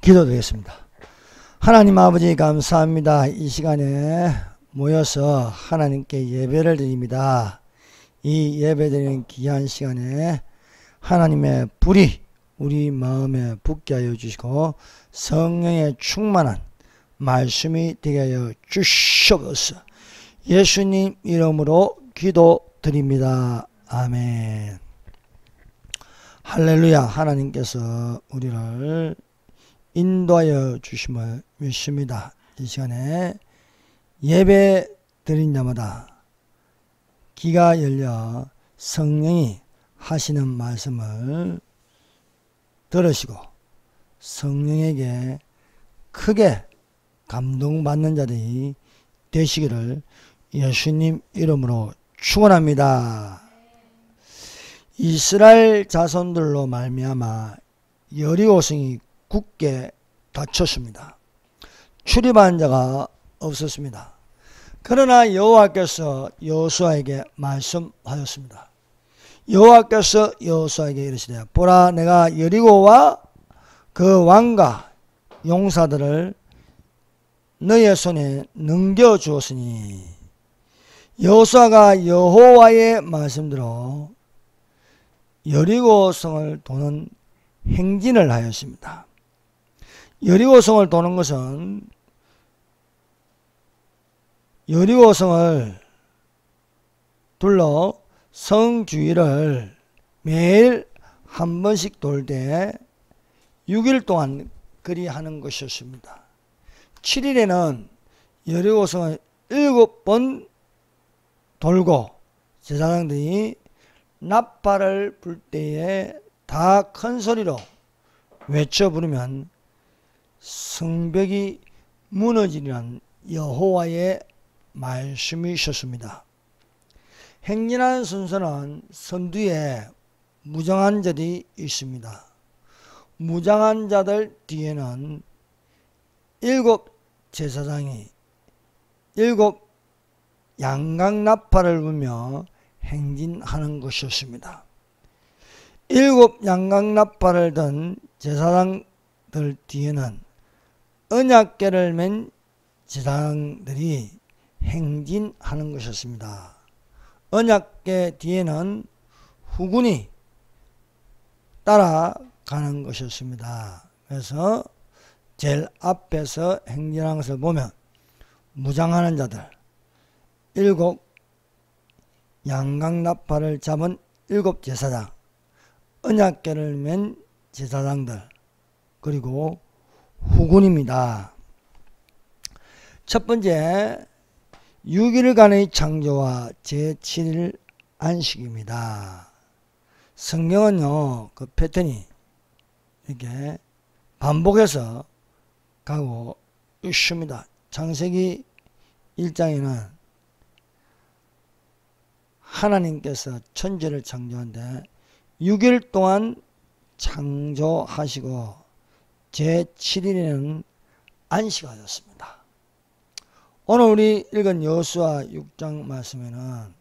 기도드리겠습니다. 하나님 아버지 감사합니다. 이 시간에 모여서 하나님께 예배를 드립니다. 이 예배드리는 귀한 시간에 하나님의 불이 우리 마음에 붙게 하여 주시고 성령의 충만한 말씀이 되게 하여 주시옵소서. 예수님 이름으로 기도드립니다. 아멘. 할렐루야. 하나님께서 우리를 인도하여 주심을 믿습니다. 이 시간에 예배 드린 자마다 귀가 열려 성령이 하시는 말씀을 들으시고 성령에게 크게 감동받는 자들이 되시기를 예수님 이름으로 축원합니다. 이스라엘 자손들로 말미암아 여리고성이 굳게 닫혔습니다. 출입한 자가 없었습니다. 그러나 여호와께서 여호수아에게 말씀하였습니다. 여호와께서 여호수아에게 이르시되 보라 내가 여리고와 그 왕과 용사들을 너의 손에 넘겨주었으니 여호수아가 여호와의 말씀대로 여리고성을 도는 행진을 하였습니다. 여리고성을 도는 것은 여리고성을 둘러 성 주위를 매일 한 번씩 돌 때 6일 동안 그리 하는 것이었습니다. 7일에는 여리고성을 7번 돌고 제사장들이 나팔을 불 때에 다 큰 소리로 외쳐 부르면 성벽이 무너지리란 여호와의 말씀이셨습니다. 행진하는 순서는 선두에 무장한 자들이 있습니다. 무장한 자들 뒤에는 7 제사장이 7 양각 나팔을 불며 행진하는 것이었습니다. 7 양각 나팔을 든 제사장들 뒤에는 언약궤를 맨 제사장들이 행진하는 것이었습니다. 언약궤 뒤에는 후군이 따라가는 것이었습니다. 그래서 제일 앞에서 행진하는 것을 보면 무장하는 자들 7 양각 나팔을 잡은 7 제사장, 언약궤를 맨 제사장들, 그리고 후군입니다. 첫 번째 6일간의 창조와 제7일 안식입니다. 성경은요 그 패턴이 이렇게 반복해서 가고 있습니다. 창세기 1장에는 하나님께서 천지를 창조하는데 6일 동안 창조하시고 제7일에는 안식하셨습니다. 오늘 우리 읽은 여호수아 6장 말씀에는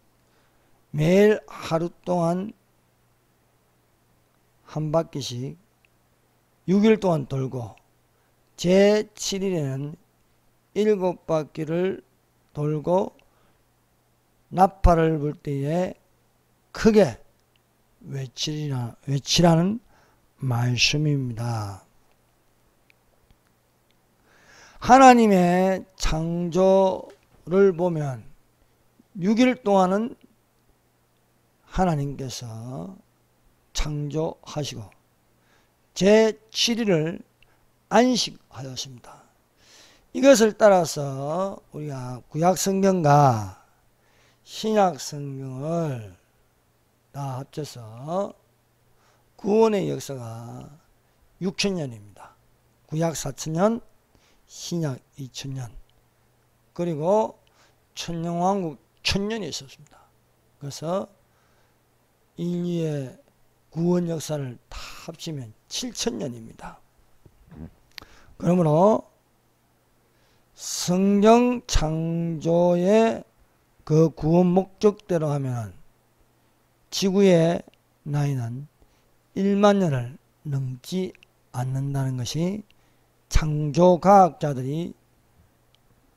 매일 하루 동안 한 바퀴씩 6일 동안 돌고 제7일에는 7바퀴를 돌고 나팔을 불 때에 크게 외치라는 말씀입니다. 하나님의 창조를 보면 6일 동안은 하나님께서 창조하시고 제7일을 안식하였습니다. 이것을 따라서 우리가 구약성경과 신약성경을 다 합쳐서 구원의 역사가 6000년입니다. 구약 4000년, 신약 2000년, 그리고 천년왕국 1000년이 있었습니다. 그래서 인류의 구원 역사를 다 합치면 7000년입니다. 그러므로 성경 창조의 그 구원 목적대로 하면 지구의 나이는 1만 년을 넘지 않는다는 것이 창조과학자들이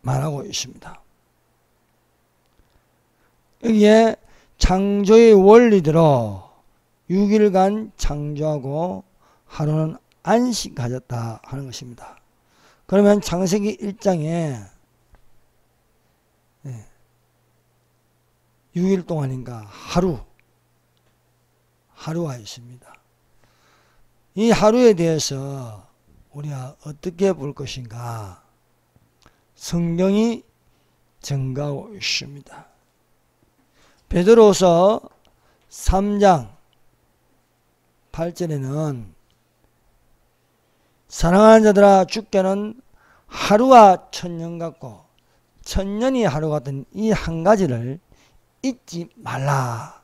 말하고 있습니다. 여기에 창조의 원리대로 6일간 창조하고 하루는 안식 가졌다 하는 것입니다. 그러면 창세기 1장에 6일 동안인가 하루가 있습니다. 이 하루에 대해서 우리가 어떻게 볼 것인가 성경이 증가하고 있습니다. 베드로서 3장 8절에는 사랑하는 자들아 주께는 하루가 천년 같고 천년이 하루 같은 이 한 가지를 잊지 말라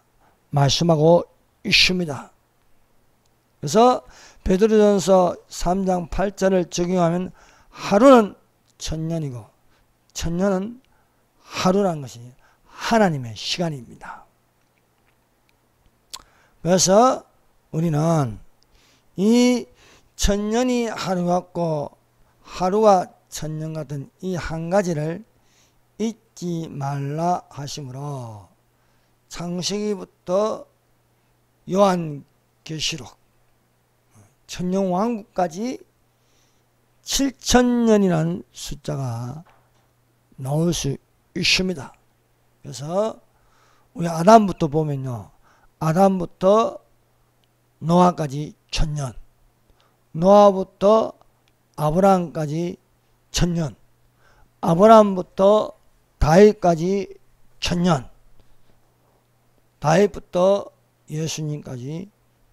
말씀하고 있습니다. 그래서 베드로전서 3장 8절을 적용하면 하루는 천년이고 천년은 하루라는 것이 하나님의 시간입니다. 그래서 우리는 이 천년이 하루 같고 하루가 천년 같은 이 한 가지를 잊지 말라 하시므로 창세기부터 요한계시록 천년왕국까지 7,000년이라는 숫자가 나올 수 있습니다. 그래서 우리 아담부터 보면요, 아담부터 노아까지 1000년, 노아부터 아브라함까지 1000년, 아브라함부터 다윗까지 1000년, 다윗부터 예수님까지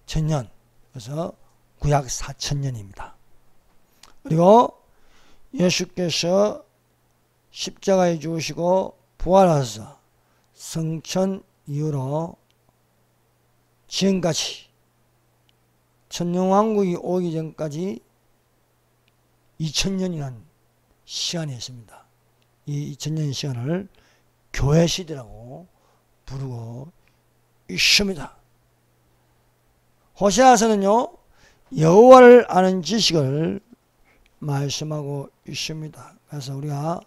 1000년, 그래서 구약 4000년입니다. 그리고 예수께서 십자가에 죽으시고 부활하셔서 성천 이후로 지금까지 천년왕국이 오기 전까지 2000년이라는 시간이 있습니다. 이 2000년 시간을 교회시대라고 부르고 있습니다. 호세아서는요, 여호와를 아는 지식을 말씀하고 있습니다. 그래서 우리가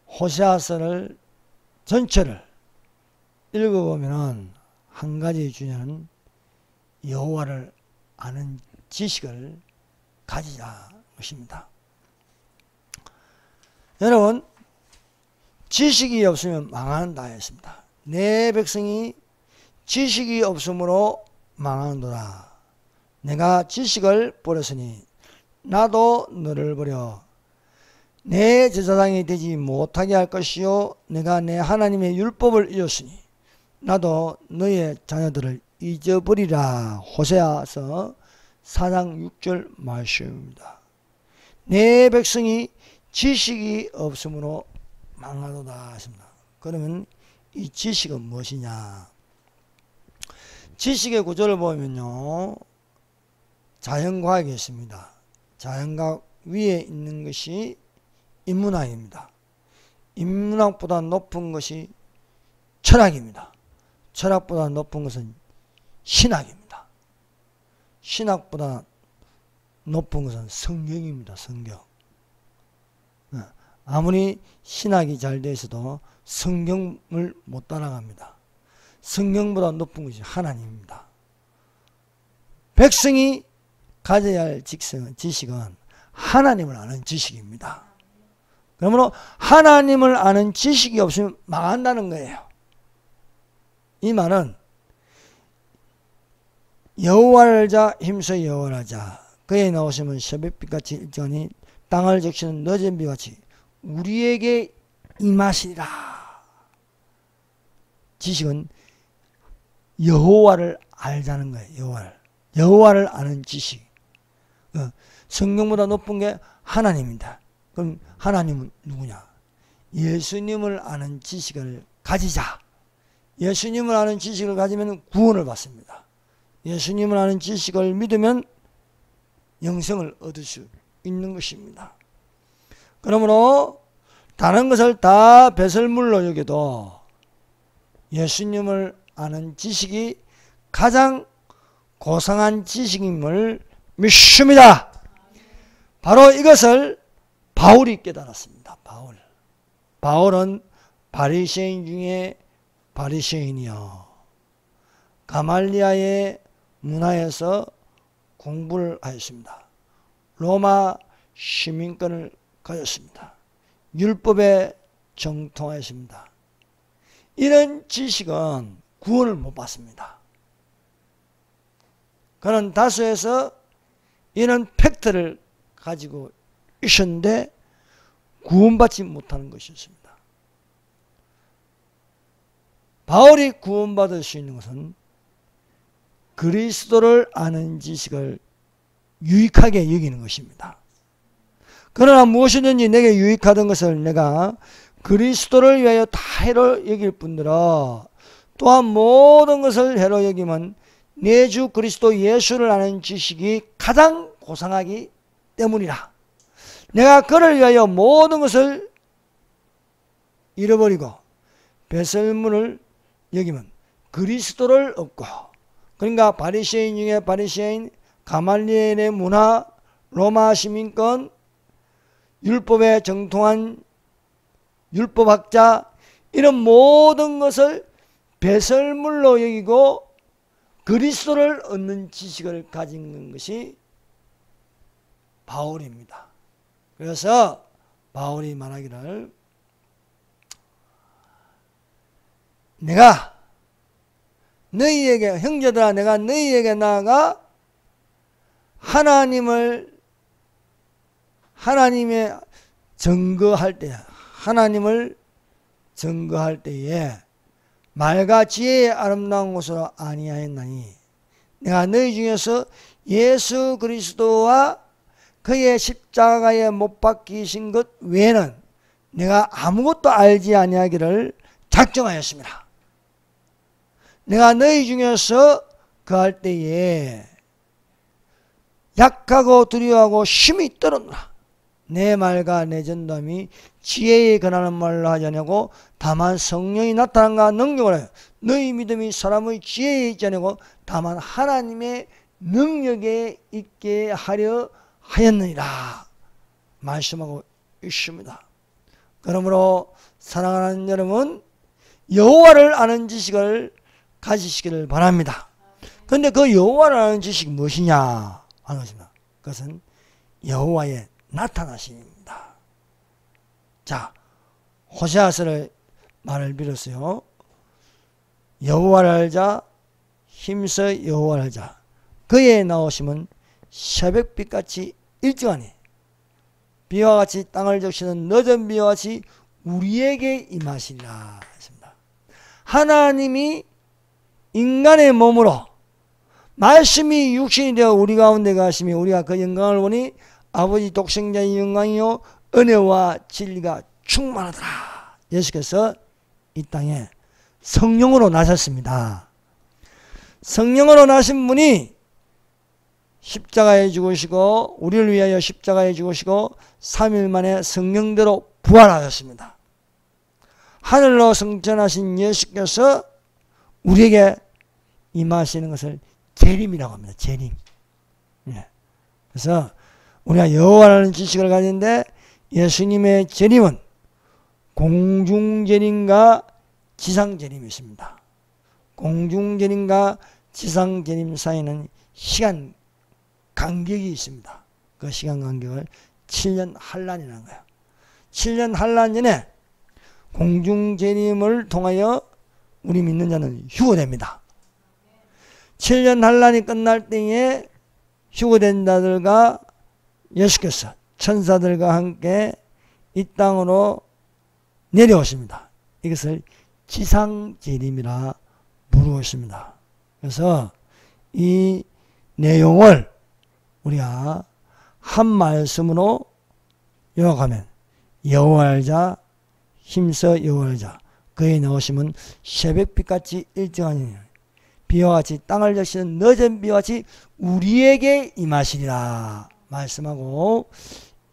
호세아서를 전체를 읽어보면 한 가지 주제는 여호와를 아는 지식을 가지자는 것입니다. 여러분, 지식이 없으면 망한다 했습니다. 내 백성이 지식이 없으므로 망하노라. 내가 지식을 버렸으니 나도 너를 버려 내 제사장이 되지 못하게 할 것이요 내가 내 하나님의 율법을 잊었으니 나도 너의 자녀들을 잊어버리라. 호세아서 4장 6절 말씀입니다. 내 백성이 지식이 없으므로 망하도다 하십니다. 그러면 이 지식은 무엇이냐? 지식의 구조를 보면요, 자연과학이 있습니다. 자연과학 위에 있는 것이 인문학입니다. 인문학보다 높은 것이 철학입니다. 철학보다 높은 것은 신학입니다. 신학보다 높은 것은 성경입니다. 성경. 아무리 신학이 잘 돼 있어도 성경을 못 따라갑니다. 성경보다 높은 것이 하나님입니다. 백성이 가져야 할 지식은 하나님을 아는 지식입니다. 그러므로 하나님을 아는 지식이 없으면 망한다는 거예요. 이 말은 여호와를 알자 힘써 여호와를 알자. 그에 나오시면 새벽빛같이 일정하니 땅을 적시는 늦은 비같이 우리에게 임하시리라. 지식은 여호와를 알자는 거예요. 여호와를 아는 지식. 성경보다 높은 게 하나님입니다. 그럼 하나님은 누구냐? 예수님을 아는 지식을 가지자. 예수님을 아는 지식을 가지면 구원을 받습니다. 예수님을 아는 지식을 믿으면 영생을 얻을 수 있는 것입니다. 그러므로 다른 것을 다 배설물로 여겨도 예수님을 아는 지식이 가장 고상한 지식임을 믿습니다. 바로 이것을 바울이 깨달았습니다. 바울은 바리새인 중에 바리새인이요, 가말리아의 문화에서 공부를 하였습니다. 로마 시민권을 가졌습니다. 율법에 정통하였습니다. 이런 지식은 구원을 못 받습니다. 그는 다수에서 이런 팩트를 가지고 있었는데 구원받지 못하는 것이었습니다. 바울이 구원받을 수 있는 것은 그리스도를 아는 지식을 유익하게 여기는 것입니다. 그러나 무엇이든지 내게 유익하던 것을 내가 그리스도를 위하여 다 해로 여길 뿐더러 또한 모든 것을 해로 여기면 내 주 그리스도 예수를 아는 지식이 가장 고상하기 때문이라. 내가 그를 위하여 모든 것을 잃어버리고 배설물을 여기면 그리스도를 얻고, 그러니까 바리새인 중에 바리새인, 가말리엘의 문화, 로마 시민권, 율법에 정통한 율법학자, 이런 모든 것을 배설물로 여기고 그리스도를 얻는 지식을 가진 것이 바울입니다. 그래서 바울이 말하기를, 내가 너희에게, 형제들아, 내가 너희에게 나아가 하나님의 증거할 때에, 하나님을 증거할 때에 말과 지혜의 아름다운 것으로 아니하였나니 내가 너희 중에서 예수 그리스도와 그의 십자가에 못 박히신 것 외에는 내가 아무것도 알지 아니하기를 작정하였습니다. 내가 너희 중에서 그할 때에 약하고 두려워하고 힘이 떨어노라. 내 말과 내 전담이 지혜에 관하는 말로 하지 아니하고 다만 성령이 나타난가 능력을 하여 너희 믿음이 사람의 지혜에 있지 아니하고 다만 하나님의 능력에 있게 하려 하였느니라 말씀하고 있습니다. 그러므로 사랑하는 여러분, 여호와를 아는 지식을 가지시기를 바랍니다. 그런데 그 여호와를 아는 지식이 무엇이냐 하는 것입니다. 그것은 여호와의 나타나심입니다. 자, 호세아서를 말을 빌었어요. 여호와를 알자, 힘써 여호와를 알자. 그의 나오심은 새벽빛같이 일찍하니 비와 같이 땅을 적시는 늦은 비와 같이 우리에게 임하시리라 했습니다. 하나님이 인간의 몸으로 말씀이 육신이 되어 우리 가운데 가시며 우리가 그 영광을 보니 아버지 독생자의 영광이요 은혜와 진리가 충만하더라. 예수께서 이 땅에 성령으로 나셨습니다. 성령으로 나신 분이 십자가에 죽으시고 우리를 위하여 십자가에 죽으시고 3일 만에 성령대로 부활하셨습니다. 하늘로 승천하신 예수께서 우리에게 임하시는 것을 재림이라고 합니다. 재림. 예. 그래서 우리가 여호와라는 지식을 가지는데 예수님의 재림은 공중재림과 지상재림이 있습니다. 공중재림과 지상재림 사이에는 시간 간격이 있습니다. 그 시간 간격을 7년 한란이라는 거예요. 7년 한란 전에 공중재림을 통하여 우리 믿는 자는 휴거됩니다. 7년 한란이 끝날 때에 휴거된 자들과 예수께서 천사들과 함께 이 땅으로 내려오십니다. 이것을 지상재림이라 부르고 있습니다. 그래서 이 내용을 우리가 한 말씀으로 요약하면 여호와 알자, 힘써 여호와 알자. 그의 나오심은 새벽빛같이 일정하니 비와 같이 땅을 적시는 늦은 비와 같이 우리에게 임하시리라 말씀하고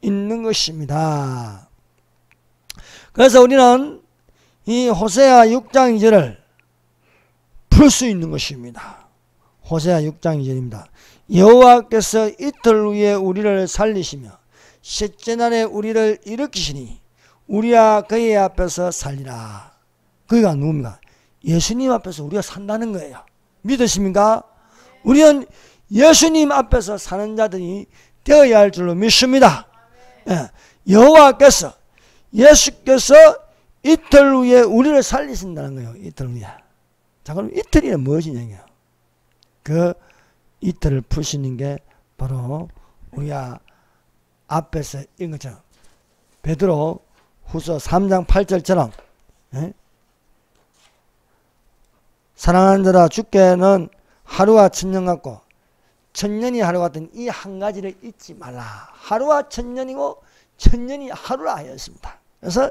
있는 것입니다. 그래서 우리는 이 호세아 6장 2절을 풀 수 있는 것입니다. 호세아 6장 2절입니다. 여호와께서 이틀 후에 우리를 살리시며 셋째 날에 우리를 일으키시니 우리야 그의 앞에서 살리라. 그가 누굽니까? 예수님 앞에서 우리가 산다는 거예요. 믿으십니까? 우리는 예수님 앞에서 사는 자들이 되어야 할 줄로 믿습니다. 예. 여호와께서 예수께서 이틀 후에 우리를 살리신다는 거예요. 이틀 후에. 자, 그럼 이틀이 무엇이냐고요? 그 이틀을 푸시는 게 바로 우리가 앞에서 읽은 것처럼 베드로 후서 3장 8절처럼 예? 사랑하는 자라 주께는 하루와 천년 같고 천년이 하루 같은 이 한 가지를 잊지 말라. 하루와 천년이고 천년이 하루라 하였습니다. 그래서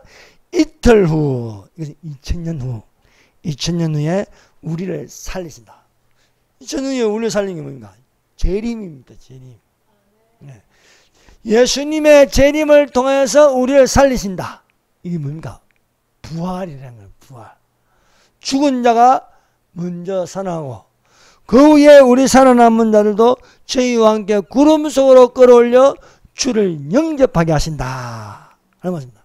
이틀 후, 이것은 2000년 후, 2000년 후에 우리를 살리신다. 2000년 후에 우리를 살리는 게 뭔가? 재림입니다. 재림. 네. 예수님의 재림을 통해서 우리를 살리신다. 이게 뭔가? 부활이라는 거예요. 부활. 죽은 자가 먼저 살아나고 그 후에 우리 살아남은 자들도 저희와 함께 구름 속으로 끌어올려 주를 영접하게 하신다. 하는 말입니다.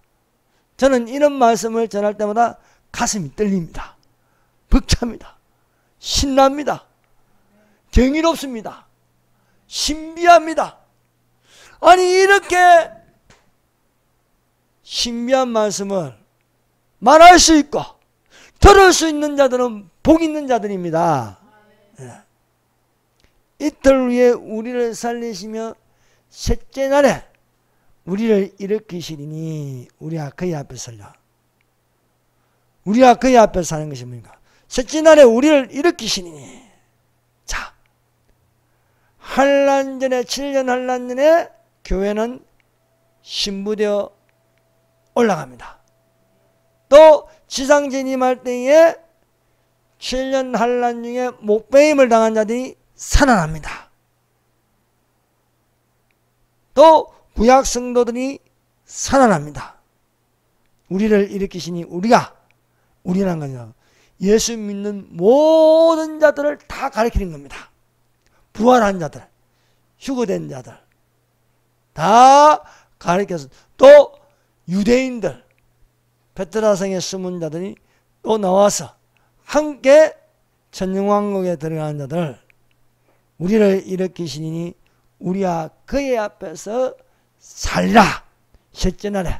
저는 이런 말씀을 전할 때마다 가슴이 떨립니다. 벅찹니다. 신납니다. 경이롭습니다. 신비합니다. 아니 이렇게 신비한 말씀을 말할 수 있고 들을 수 있는 자들은 복 있는 자들입니다. 이틀 후에 우리를 살리시며 셋째 날에 우리를 일으키시리니 우리가 그의 앞에 설라. 우리가 그의 앞에 사는 것이 뭡니까? 셋째 날에 우리를 일으키시니. 자, 환란 전에 7년 환란 전에 교회는 신부되어 올라갑니다. 또 지상 재림할 때에 7년 환란 중에 목배임을 당한 자들이 살아납니다. 또 구약 성도들이 살아납니다. 우리를 일으키시니 우리란 거죠. 예수 믿는 모든 자들을 다 가리키는 겁니다. 부활한 자들, 휴거된 자들 다 가리켜서 또 유대인들, 베드라성에 숨은 자들이 또 나와서 함께 천년왕국에 들어가는 자들 우리를 일으키시니 우리가 그의 앞에서 살리라. 셋째 날에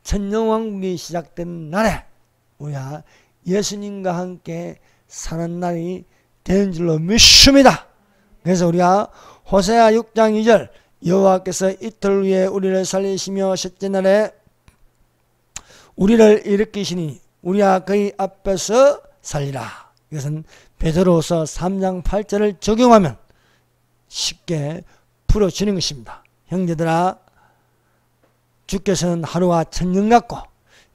천년왕국이 시작된 날에 우리가 예수님과 함께 사는 날이 되는 줄로 믿습니다. 그래서 우리가 호세아 6장 2절 여호와께서 이틀 후에 우리를 살리시며 셋째 날에 우리를 일으키시니 우리가 그의 앞에서 살리라. 이것은 베드로후서 3장 8절을 적용하면 쉽게 풀어지는 것입니다. 형제들아, 주께서는 하루와 천년 같고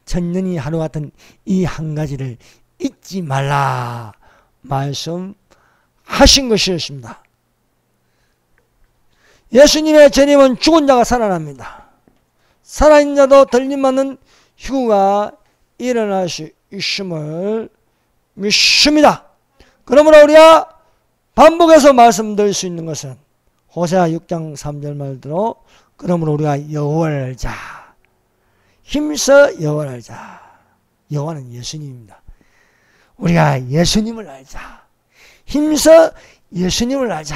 천년이 하루 같은 이 한 가지를 잊지 말라 말씀하신 것이었습니다. 예수님의 재림은 죽은 자가 살아납니다. 살아있는 자도 들림받는 휴가 일어날 수 있음을 믿습니다. 그러므로 우리가 반복해서 말씀드릴 수 있는 것은 호세아 6장 3절 말대로 그러므로 우리가 여호와를 알자. 힘써 여호와를 알자. 여호와는 예수님입니다. 우리가 예수님을 알자. 힘써 예수님을 알자.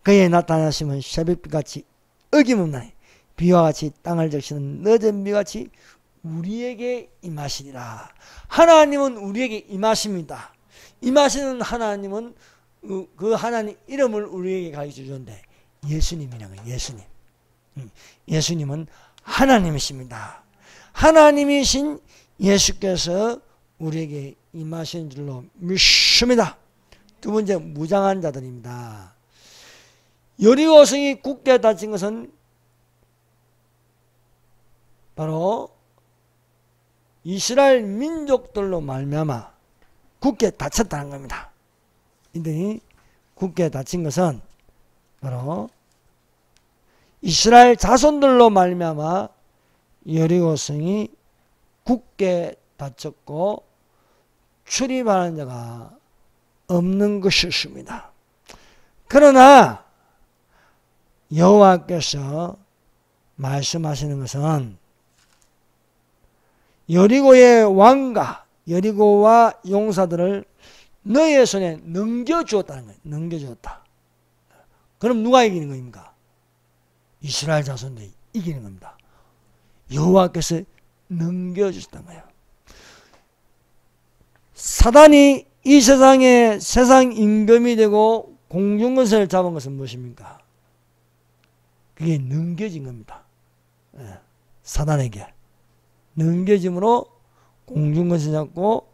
그의 나타나시면 새벽비같이 어김없나니 비와 같이 땅을 적시는 늦은 비같이 우리에게 임하시리라. 하나님은 우리에게 임하십니다. 임하시는 하나님은 그 하나님 이름을 우리에게 가르쳐 주는데 예수님이라는 거예요. 예수님. 예수님은 하나님이십니다. 하나님이신 예수께서 우리에게 임하신 줄로 믿습니다. 두 번째, 무장한 자들입니다. 여리고성이 굳게 닫힌 것은 바로 이스라엘 민족들로 말미암아 굳게 닫혔다는 겁니다. 이들이 굳게 닫힌 것은 바로 이스라엘 자손들로 말미암아 여리고성이 굳게 닫혔고 출입하는 자가 없는 것이었습니다. 그러나 여호와께서 말씀하시는 것은 여리고의 왕과 여리고와 용사들을 너희의 손에 넘겨주었다는 거예요. 넘겨주었다. 그럼 누가 이기는 겁니까? 이스라엘 자손들이 이기는 겁니다. 여호와께서 넘겨주셨다는 거예요. 사단이 이 세상에 세상 임금이 되고 공중권세를 잡은 것은 무엇입니까? 그게 넘겨진 겁니다. 사단에게 넘겨짐으로 공중권세 잡고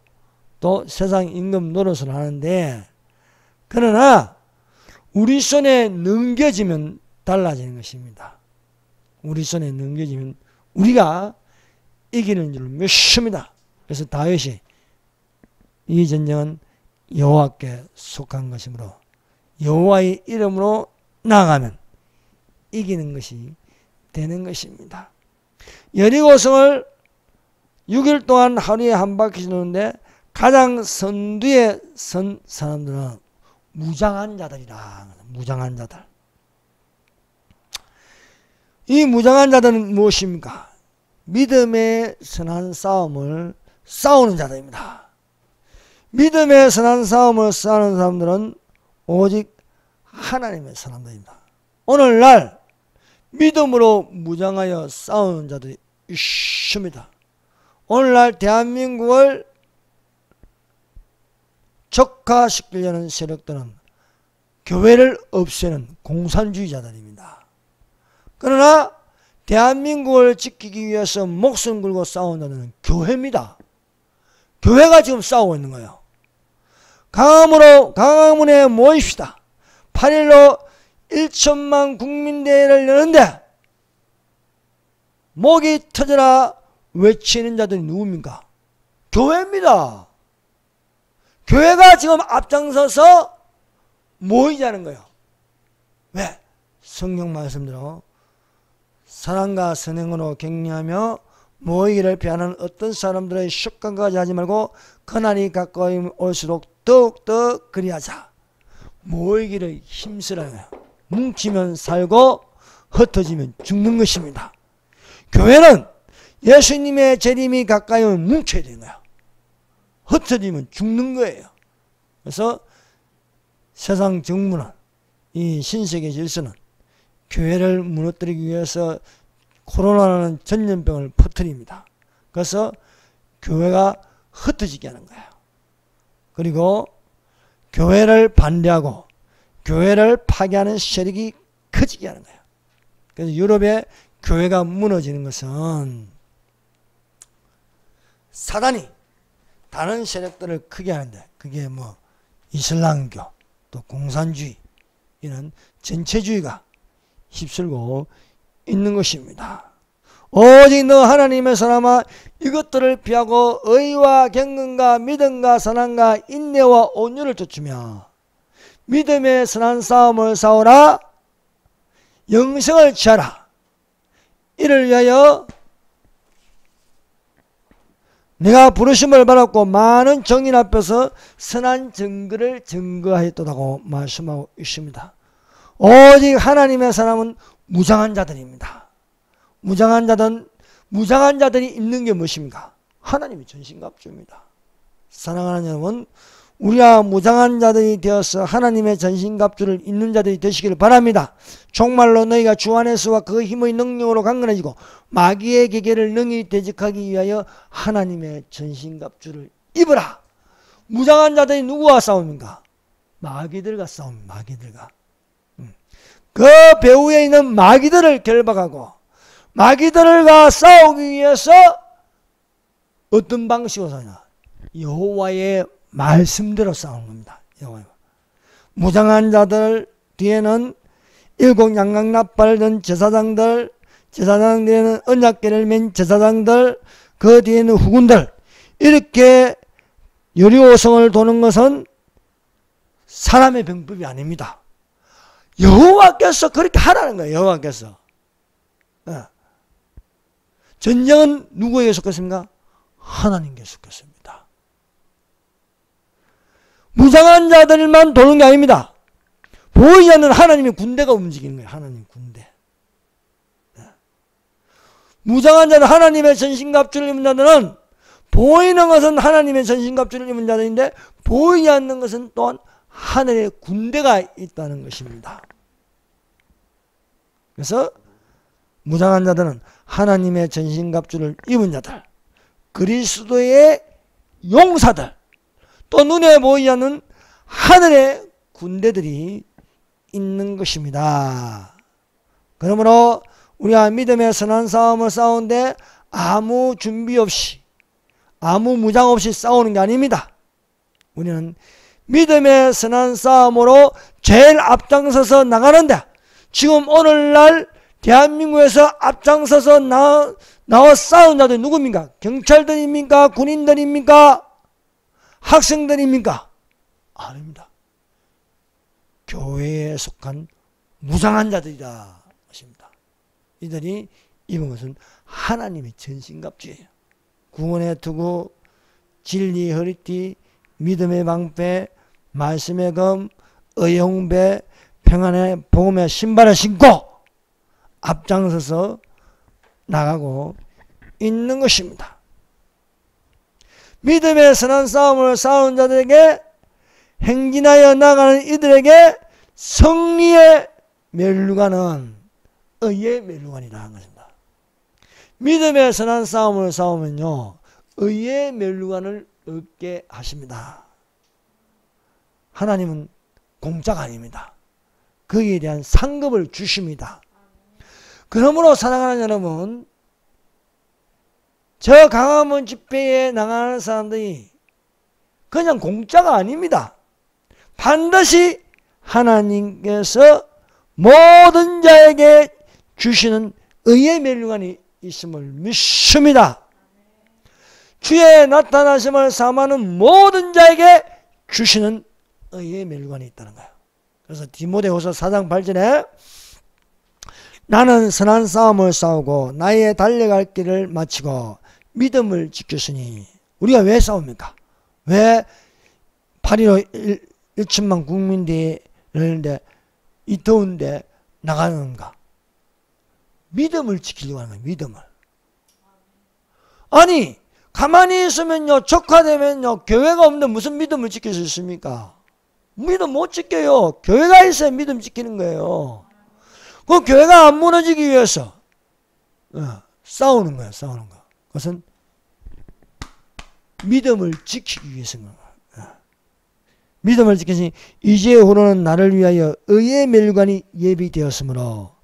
또 세상 임금 노릇을 하는데, 그러나 우리 손에 넘겨지면 달라지는 것입니다. 우리 손에 넘겨지면 우리가 이기는 줄 믿습니다. 그래서 다윗이 이 전쟁은 여호와께 속한 것이므로 여호와의 이름으로 나아가면 이기는 것이 되는 것입니다. 여리고성을 6일 동안 하루에 한 바퀴 도는데 가장 선두에 선 사람들은 무장한 자들이라. 무장한 자들. 이 무장한 자들은 무엇입니까? 믿음의 선한 싸움을 싸우는 자들입니다. 믿음의 선한 싸움을 싸우는 사람들은 오직 하나님의 사람들입니다. 오늘날 믿음으로 무장하여 싸우는 자들이 있습니다. 오늘날 대한민국을 적화시키려는 세력들은 교회를 없애는 공산주의자들입니다. 그러나 대한민국을 지키기 위해서 목숨 걸고 싸우는 자들은 교회입니다. 교회가 지금 싸우고 있는 거예요. 강화문에 모입시다. 8일로 1천만 국민대회를 여는데 목이 터져라 외치는 자들이 누굽니까? 교회입니다. 교회가 지금 앞장서서 모이자는 거예요. 왜? 성경 말씀대로 사랑과 선행으로 격려하며 모이기를 피하는 어떤 사람들의 습관까지 하지 말고 그날이 가까이 올수록 더욱더 그리하자. 모이기를 힘쓰라는 거예요. 뭉치면 살고 흩어지면 죽는 것입니다. 교회는 예수님의 재림이 가까이 오면 뭉쳐야 되는 거예요. 흩어지면 죽는 거예요. 그래서 세상 정부는, 이 신세계 질서는 교회를 무너뜨리기 위해서 코로나라는 전염병을 퍼뜨립니다. 그래서 교회가 흩어지게 하는 거예요. 그리고 교회를 반대하고 교회를 파괴하는 세력이 커지게 하는 거예요. 그래서 유럽의 교회가 무너지는 것은 사단이 다른 세력들을 크게 하는데, 그게 뭐 이슬람교 또 공산주의 이런 전체주의가 휩쓸고 있는 것입니다. 오직 너 하나님의 사람아 이것들을 피하고 의와 경건과 믿음과 선함과 인내와 온유를 쫓으며 믿음의 선한 싸움을 싸우라. 영생을 취하라. 이를 위하여 내가 부르심을 받았고 많은 정인 앞에서 선한 증거를 증거하였다고 말씀하고 있습니다. 오직 하나님의 사람은 무장한 자들입니다. 무장한 자들이 입는 게 무엇입니까? 하나님의 전신갑주입니다. 사랑하는 여러분, 우리가 무장한 자들이 되어서 하나님의 전신갑주를 입는 자들이 되시기를 바랍니다. 정말로 너희가 주 안에서와 그 힘의 능력으로 강건해지고 마귀의 계계를 능히 대적하기 위하여 하나님의 전신갑주를 입으라. 무장한 자들이 누구와 싸웁니까? 마귀들과 싸웁니다. 마귀들과. 그 배후에 있는 마귀들을 결박하고 마귀들과 싸우기 위해서 어떤 방식으로 싸우냐? 여호와의 말씀대로 싸우는 겁니다. 무장한 자들 뒤에는 일곱 양강나팔 든 제사장들, 제사장 뒤에는 언약궤를 맨 제사장들, 그 뒤에는 후군들, 이렇게 여리고성을 도는 것은 사람의 병법이 아닙니다. 여호와께서 그렇게 하라는 거예요. 여호와께서. 전쟁은 누구에게 속했습니까? 하나님께 속했습니다. 무장한 자들만 도는 게 아닙니다. 보이지 않는 하나님의 군대가 움직이는 거예요. 하나님 군대. 무장한 자는 하나님의 전신갑주를 입은 자들은, 보이는 것은 하나님의 전신갑주를 입은 자들인데 보이지 않는 것은 또한 하늘의 군대가 있다는 것입니다. 그래서 무장한 자들은 하나님의 전신갑주를 입은 자들, 그리스도의 용사들, 또 눈에 보이지 않는 하늘의 군대들이 있는 것입니다. 그러므로 우리가 믿음의 선한 싸움을 싸우는데 아무 준비 없이, 아무 무장 없이 싸우는 게 아닙니다. 우리는 믿음의 선한 싸움으로 제일 앞장서서 나가는데, 지금 오늘날 대한민국에서 앞장서서 나와 싸운 자들이 누굽니까? 경찰들입니까? 군인들입니까? 학생들입니까? 아닙니다. 교회에 속한 무장한 자들이다 것입니다. 이들이 입은 것은 하나님의 전신갑주예요. 구원의 투구, 진리 허리띠, 믿음의 방패, 말씀의 검, 의용배, 평안의 복음의 신발을 신고 앞장서서 나가고 있는 것입니다. 믿음의 선한 싸움을 싸우는 자들에게, 행진하여 나가는 이들에게 승리의 면류관은 의의 면류관이라 하는 것입니다. 믿음의 선한 싸움을 싸우면요, 의의 면류관을 얻게 하십니다. 하나님은 공짜가 아닙니다. 거기에 대한 상급을 주십니다. 그러므로 사랑하는 여러분, 저 강화문 집회에 나가는 사람들이 그냥 공짜가 아닙니다. 반드시 하나님께서 모든 자에게 주시는 의의 면류관이 있음을 믿습니다. 주의 나타나심을 사모하는 모든 자에게 주시는 의의 면류관이 있다는 거예요. 그래서 디모데후서 4장 8절에 나는 선한 싸움을 싸우고 나의 달려갈 길을 마치고 믿음을 지켰으니. 우리가 왜 싸웁니까? 왜 8.15 1천만 국민들이 이 더운데 나가는가? 믿음을 지키려고 하는 거예요. 믿음을. 아니 가만히 있으면요, 적화되면요, 교회가 없는데 무슨 믿음을 지킬 수 있습니까? 믿음 못 지켜요. 교회가 있어야 믿음 지키는 거예요. 그 교회가 안 무너지기 위해서 싸우는 거예요. 싸우는 거. 그것은 믿음을 지키기 위해서인 거예요. 믿음을 지키시니 이제후로는 나를 위하여 의의 면류관이 예비되었으므로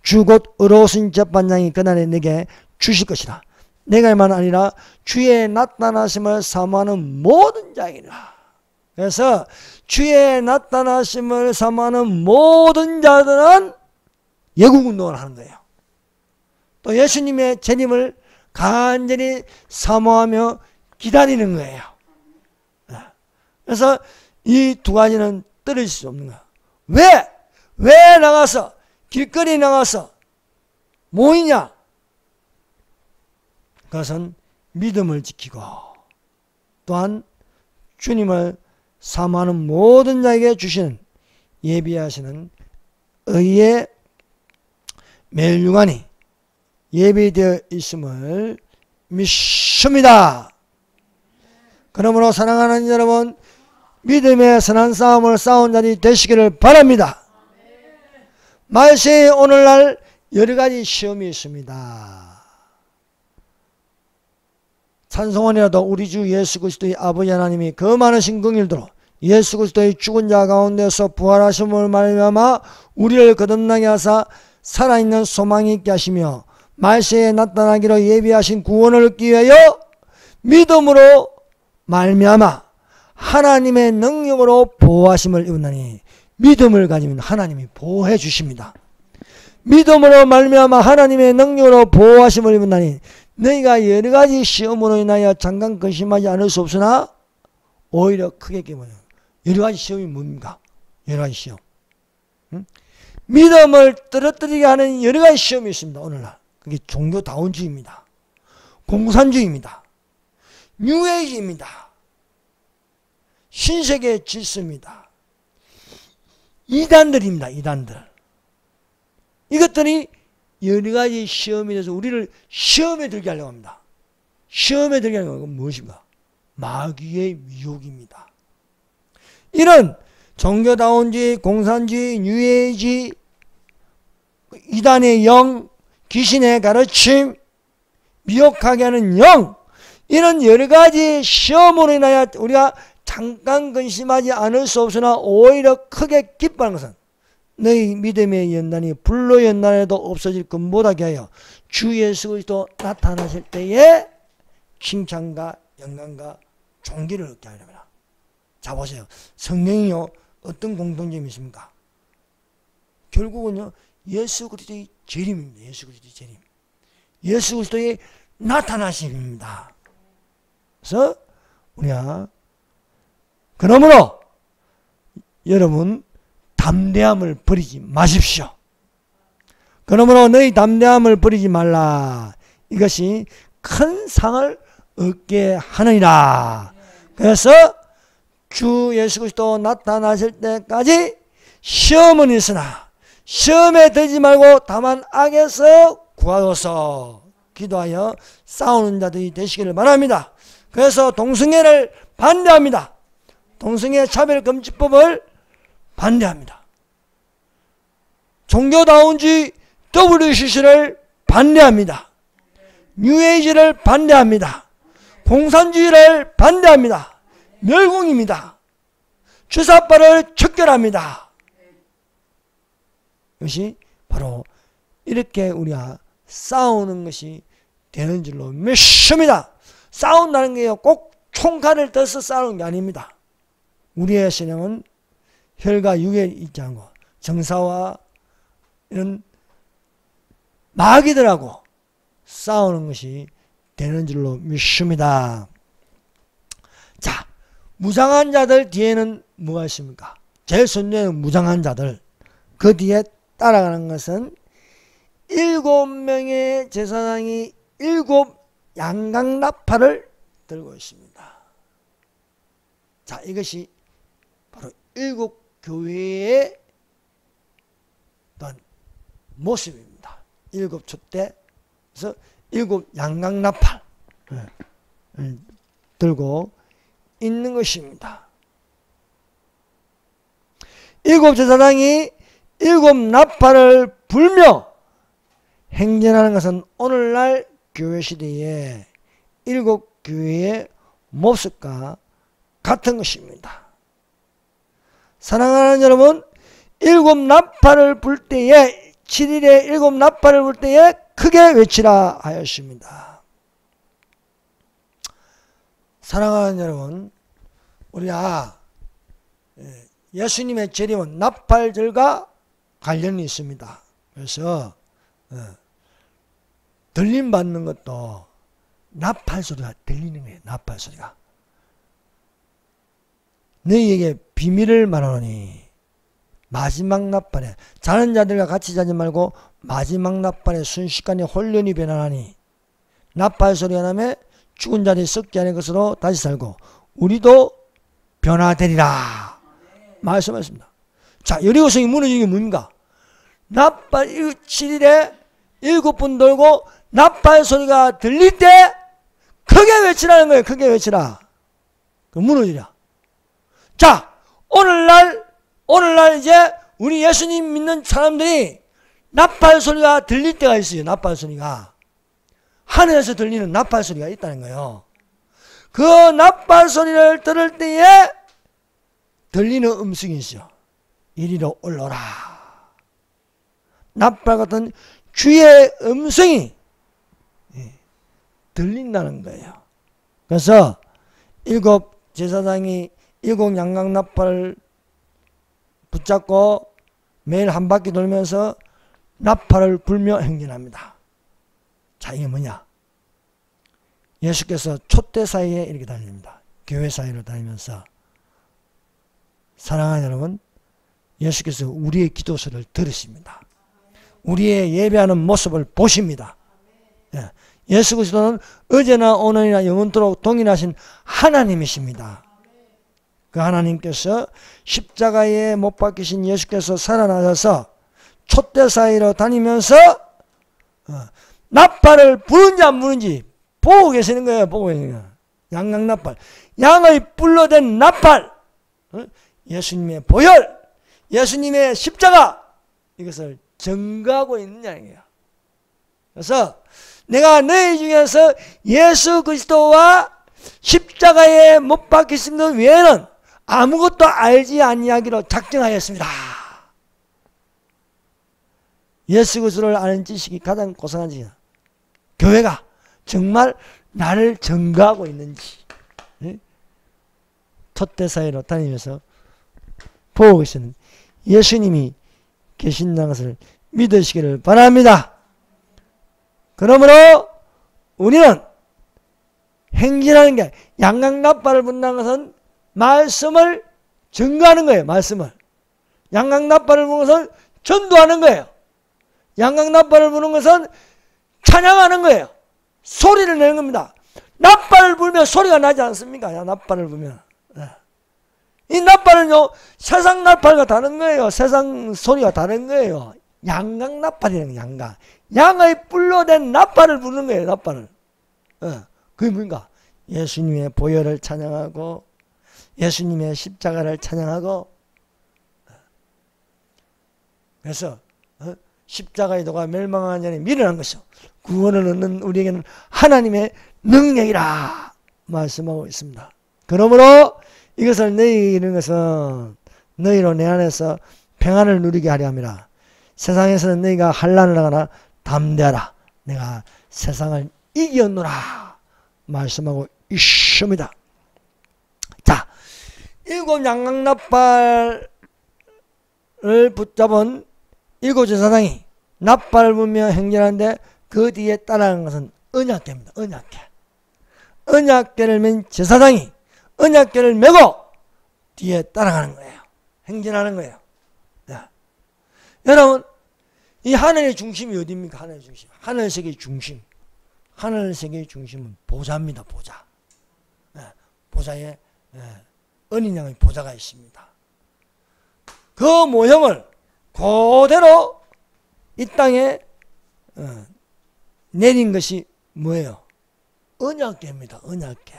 주 곧 의로우신 재판장이 그날에 내게 주실 것이라. 내가 할 말은 아니라 주의 나타나심을 사모하는 모든 자이라. 그래서 주의 나타나심을 사모하는 모든 자들은 예국운동을 하는 거예요. 또 예수님의 재림을 간절히 사모하며 기다리는 거예요. 그래서 이 두 가지는 떨어질 수 없는 거야. 왜 나가서, 길거리 나가서 모이냐? 그것은 믿음을 지키고 또한 주님을 사모하는 모든 자에게 주시는, 예비하시는 의의 면류관이 예비되어 있음을 믿습니다. 그러므로 사랑하는 여러분, 믿음의 선한 싸움을 싸운 자들이 되시기를 바랍니다. 말세에 오늘날 여러 가지 시험이 있습니다. 찬송원이라도 우리 주 예수 그리스도의 아버지 하나님이 그 많으신 긍휼대로 예수 그리스도의 죽은 자 가운데서 부활하심을 말미암아 우리를 거듭나게 하사 살아있는 소망이 있게 하시며 말세에 나타나기로 예비하신 구원을 얻기 위하여 믿음으로 말미암아 하나님의 능력으로 보호하심을 입었나니, 믿음을 가지면 하나님이 보호해 주십니다. 믿음으로 말미암아 하나님의 능력으로 보호하심을 입었나니 너희가 여러 가지 시험으로 인하여 잠깐 근심하지 않을 수 없으나 오히려 크게 깨물어. 여러 가지 시험이 뭡니까? 여러 가지 시험. 믿음을 떨어뜨리게 하는 여러 가지 시험이 있습니다. 오늘날 그게 종교다운주의입니다. 공산주의입니다. 뉴에이지입니다. 신세계 질서입니다. 이단들입니다. 이단들. 이것들이 여러 가지 시험에 대해서 우리를 시험에 들게 하려고 합니다. 시험에 들게 하는 건 무엇인가? 마귀의 유혹입니다. 이런 종교다운주의, 공산주의, 뉴에이지, 이단의 영, 귀신의 가르침, 미혹하게 하는 영, 이런 여러 가지 시험으로 인하여 우리가 잠깐 근심하지 않을 수 없으나 오히려 크게 기뻐하는 것은 너희 믿음의 연단이 불로 연단해도 없어질 것 못하게 하여 주 예수 그리스도 나타나실 때에 칭찬과 영광과 존귀를 얻게 하려면. 자 보세요. 성령이요 어떤 공통점이 있습니까? 결국은요 예수 그리스도의 재림입니다. 예수 그리스도의 재림. 예수 그리스도의 나타나심입니다. 그래서 우리가 그러므로 여러분 담대함을 버리지 마십시오. 그러므로 너희 담대함을 버리지 말라. 이것이 큰 상을 얻게 하느니라. 그래서 주 예수 그리스도 나타나실 때까지 시험은 있으나 시험에 들지 말고 다만 악에서 구하소서 기도하여 싸우는 자들이 되시기를 바랍니다. 그래서 동성애를 반대합니다. 동성애 차별금지법을 반대합니다. 종교다운주의 WCC를 반대합니다. 뉴에이지를 반대합니다. 공산주의를 반대합니다. 멸공입니다. 주사파를 척결합니다. 이것이 바로 이렇게 우리가 싸우는 것이 되는 줄로 믿습니다. 싸운다는 게 꼭 총칼을 들어서 싸우는 게 아닙니다. 우리의 신앙은 혈과 육에 있지 않고 정사와 이런 마귀들하고 싸우는 것이 되는 줄로 믿습니다. 자, 무장한 자들 뒤에는 뭐가 있습니까? 제일 선두에는 무장한 자들. 그 뒤에 따라가는 것은 7명의 제사장이 7 양강나팔을 들고 있습니다. 자, 이것이 바로 7 교회의 어떤 모습입니다. 7 촛대에서 7 양강나팔 들고 있는 것입니다. 7 제사장이 7 나팔을 불며 행진하는 것은 오늘날 교회 시대의 7 교회의 모습과 같은 것입니다. 사랑하는 여러분, 7 나팔을 불 때에 7일에 7 나팔을 불 때에 크게 외치라 하였습니다. 사랑하는 여러분, 우리가 예수님의 재림은 나팔절과 관련이 있습니다. 그래서 들림 받는 것도 나팔 소리가 들리는 거예요. 나팔 소리가. 너희에게 비밀을 말하노니 마지막 나팔에 자는 자들과 같이 자지 말고 마지막 나팔에 순식간에 혼련이 변하나니 나팔 소리가 나면 죽은 자들이 썩지 않을 것으로 다시 살고 우리도 변화되리라 말씀하셨습니다. 자, 여리고성이 무너진 게 뭡니까? 나팔 7일에 7분 돌고 나팔 소리가 들릴 때 크게 외치라는 거예요. 크게 외치라. 그 무너지라. 자, 오늘날 이제 우리 예수님 믿는 사람들이 나팔 소리가 들릴 때가 있어요. 나팔 소리가. 하늘에서 들리는 나팔 소리가 있다는 거예요. 그 나팔 소리를 들을 때에 들리는 음성이 있어요. 이리로 올라오라. 나팔 같은 주의 음성이 들린다는 거예요. 그래서 7 제사장이 7 양강나팔을 붙잡고 매일 한 바퀴 돌면서 나팔을 불며 행진합니다. 자, 이게 뭐냐? 예수께서 촛대 사이에 이렇게 다닙니다. 교회 사이로 다니면서. 사랑하는 여러분, 예수께서 우리의 기도소리를 들으십니다. 우리의 예배하는 모습을 보십니다. 예수 그리스도는 어제나 오늘이나 영원토록 동일하신 하나님이십니다. 그 하나님께서 십자가에 못 박히신 예수께서 살아나셔서 촛대 사이로 다니면서 나팔을 부는지 안 부는지 보고 계시는 거예요. 보고 계시는 거예요. 양강나팔, 양의 뿔로 된 나팔, 예수님의 보혈, 예수님의 십자가, 이것을 증거하고 있는 양이에요. 그래서 내가 너희 중에서 예수 그리스도와 십자가에 못 박히신 것 외에는 아무것도 알지 아니하기로 작정하였습니다. 예수 그리스도를 아는 지식이 가장 고상한 지식이다. 교회가 정말 나를 증거하고 있는지 촛대 사이로 다니면서 보고 계시는 예수님이 계신다는 것을 믿으시기를 바랍니다. 그러므로 우리는 행진하는 게 양강나팔을 분다는 것은 말씀을 증거하는 거예요. 말씀을. 양강나팔을 부는 것은 전도하는 거예요. 양강나팔을 부는 것은 찬양하는 거예요. 소리를 내는 겁니다. 나팔을 불면 소리가 나지 않습니까? 나팔을 불면. 이 나팔은요, 세상 나팔과 다른 거예요. 세상 소리가 다른 거예요. 양강나팔이라는 거예요. 양강. 양의 뿔로 된 나팔을 부르는 거예요. 나팔을. 그게 뭔가? 예수님의 보혈을 찬양하고 예수님의 십자가를 찬양하고, 그래서 십자가의 도가 멸망한 자니 미련한 것이요 구원을 얻는 우리에게는 하나님의 능력이라 말씀하고 있습니다. 그러므로 이것을 너희에게 이르는 것은 너희로 내 안에서 평안을 누리게 하려 함이라. 세상에서는 너희가 환난을 하거나 담대하라. 내가 세상을 이겼노라 말씀하고 있습니다. 자, 일곱 양강나팔을 붙잡은 일곱 제사장이 나팔을 불며 행진하는데 그 뒤에 따라가는 것은 언약궤입니다. 언약궤. 언약궤를 맨 제사장이 언약궤를 메고 뒤에 따라가는 거예요. 행진하는 거예요. 자, 여러분, 이 하늘의 중심이 어디입니까? 하늘의 중심. 하늘세계의 중심. 하늘세계의 중심은 보좌입니다. 보좌. 보좌에 어린 양의 보좌가 있습니다. 그 모형을 그대로 이 땅에 내린 것이 뭐예요? 언약궤입니다. 언약궤.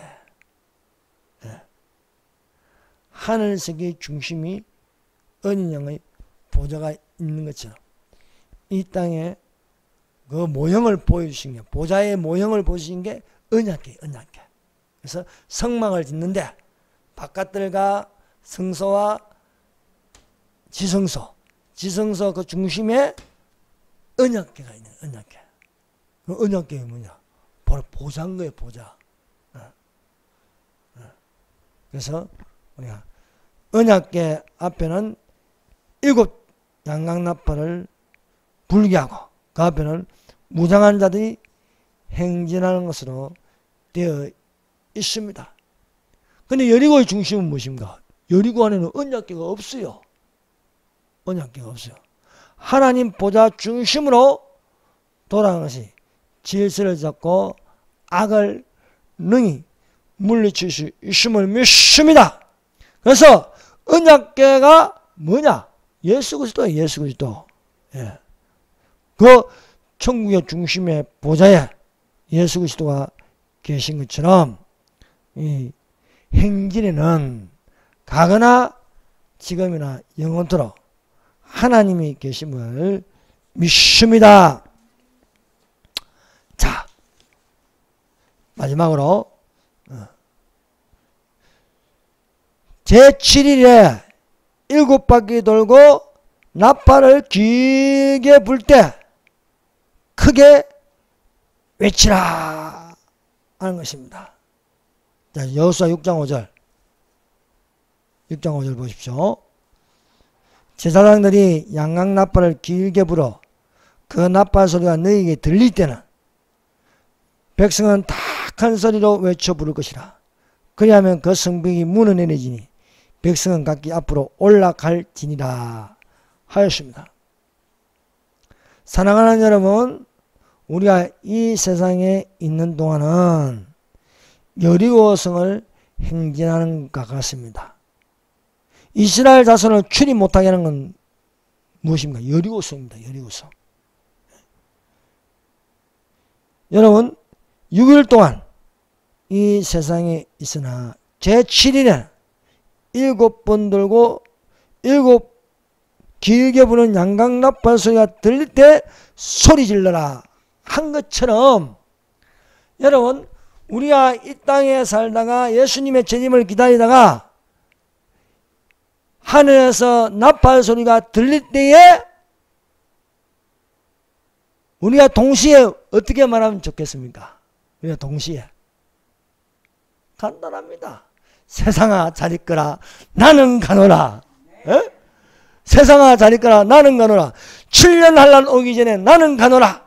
하늘세계의 중심이 어린 양의 보좌가 있는 것처럼 이 땅에 그 모형을 보여주신 게, 보좌의 모형을 보여주신 게 언약궤, 언약궤. 그래서 성막을 짓는데 바깥들과 성소와 지성소 그 중심에 언약궤가 있는 언약궤. 그 언약궤가 뭐냐? 바로 보좌인 거예요, 보좌. 그래서 우리가 언약궤 앞에는 일곱 양강나팔을 불게 하고 그 앞에는 무장한 자들이 행진하는 것으로 되어 있습니다. 근데 여리고의 중심은 무엇인가? 여리고 안에는 언약궤가 없어요. 언약궤가 없어요. 하나님 보좌 중심으로 돌아가는 것이 질서를 잡고 악을 능히 물리칠 수 있음을 믿습니다. 그래서 언약궤가 뭐냐? 예수 그리스도예요. 예수 그리스도. 예. 그 천국의 중심의 보좌에 예수 그리스도가 계신 것처럼 이 행진에는 가거나 지금이나 영원토록 하나님이 계심을 믿습니다. 자, 마지막으로 제7일에 7바퀴 돌고 나팔을 길게 불 때 크게 외치라 하는 것입니다. 자, 여호수아 6장 5절 6장 5절 보십시오. 제사장들이 양강나팔을 길게 불어 그 나팔 소리가 너희에게 들릴 때는 백성은 다 큰 소리로 외쳐 부를 것이라. 그리하면 그 성벽이 무너내리지니 백성은 각기 앞으로 올라갈지니라 하였습니다. 사랑하는 여러분, 우리가 이 세상에 있는 동안은 여리고성을 행진하는 것 같습니다. 이스라엘 자손을 출입 못하게 하는 건 무엇입니까? 여리고성입니다. 여리고성. 여러분 6일 동안 이 세상에 있으나 제7일에 7번 돌고 7 길게 부는 양강나팔 소리가 들릴 때 소리 질러라 한 것처럼 여러분 우리가 이 땅에 살다가 예수님의 재림을 기다리다가 하늘에서 나팔 소리가 들릴 때에 우리가 동시에 어떻게 말하면 좋겠습니까? 우리가 동시에 간단합니다. 세상아 잘 있거라 나는 가노라. 에? 세상아 잘 있거라 나는 가노라. 7년 환난 오기 전에 나는 가노라.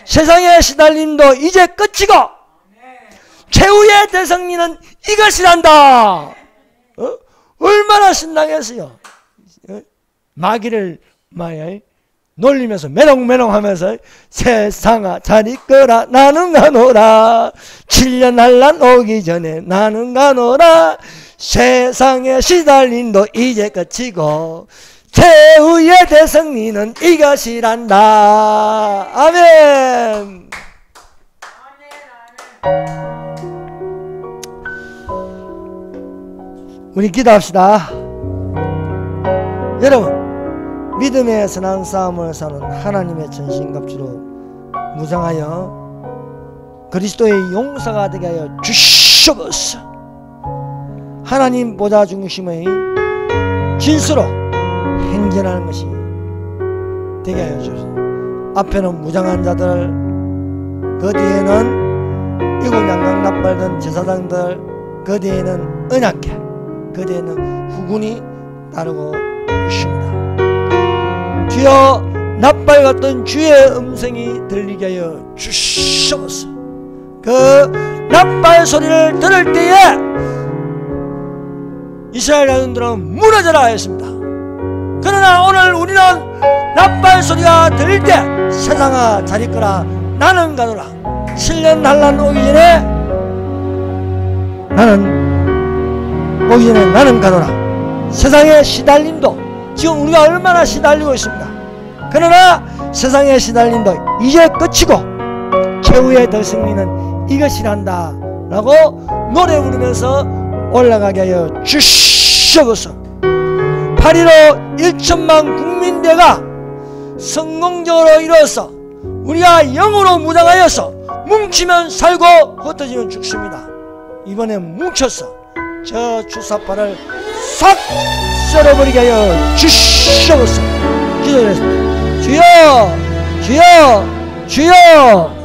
세상의 시달림도 이제 끝이고 최후의 대성리는 이것이란다. 얼마나 신나겠어요. 마귀를 놀리면서 메롱메롱 하면서 세상아 잘 있거라 나는 가노라. 7년 환난 오기 전에 나는 가노라. 세상의 시달림도 이제 끝이고 최후의 대성리는 이것이란다. 아멘. 우리 기도합시다. 여러분 믿음의 선한 싸움을 사는 하나님의 전신갑주로 무장하여 그리스도의 용사가 되게 하여 주시옵소서. 하나님 보좌 중심의 진수로 행전하는 것이 되게 하여 주시옵소서. 앞에는 무장한 자들, 그 뒤에는 일곱 양강 나팔 제사장들, 그 뒤에는 언약궤, 그 뒤에는 후군이 따르고 있습니다. 주여 나팔 같은 주의 음성이 들리게 하여 주시옵소서. 그 나팔 소리를 들을 때에 이스라엘 자손들은 무너져라 했습니다. 그러나 오늘 우리는 나팔 소리가 들릴 때 세상아 잘 있거라 나는 가노라. 7년 환난 오기 전에 나는 가노라. 세상의 시달림도 지금 우리가 얼마나 시달리고 있습니다. 그러나 세상의 시달림도 이제 끝이고 최후의 대승리는 이것이란다 라고 노래 부르면서 올라가게 하여 주시옵소서. 8.15 1천만 국민대가 성공적으로 이루어서 우리가 영으로 무장하여서 뭉치면 살고 흩어지면 죽습니다. 이번에 뭉쳐서 저 주사파를 싹 썰어버리게 하여 주시옵소서. 기도했습니다. 주여 주여 주여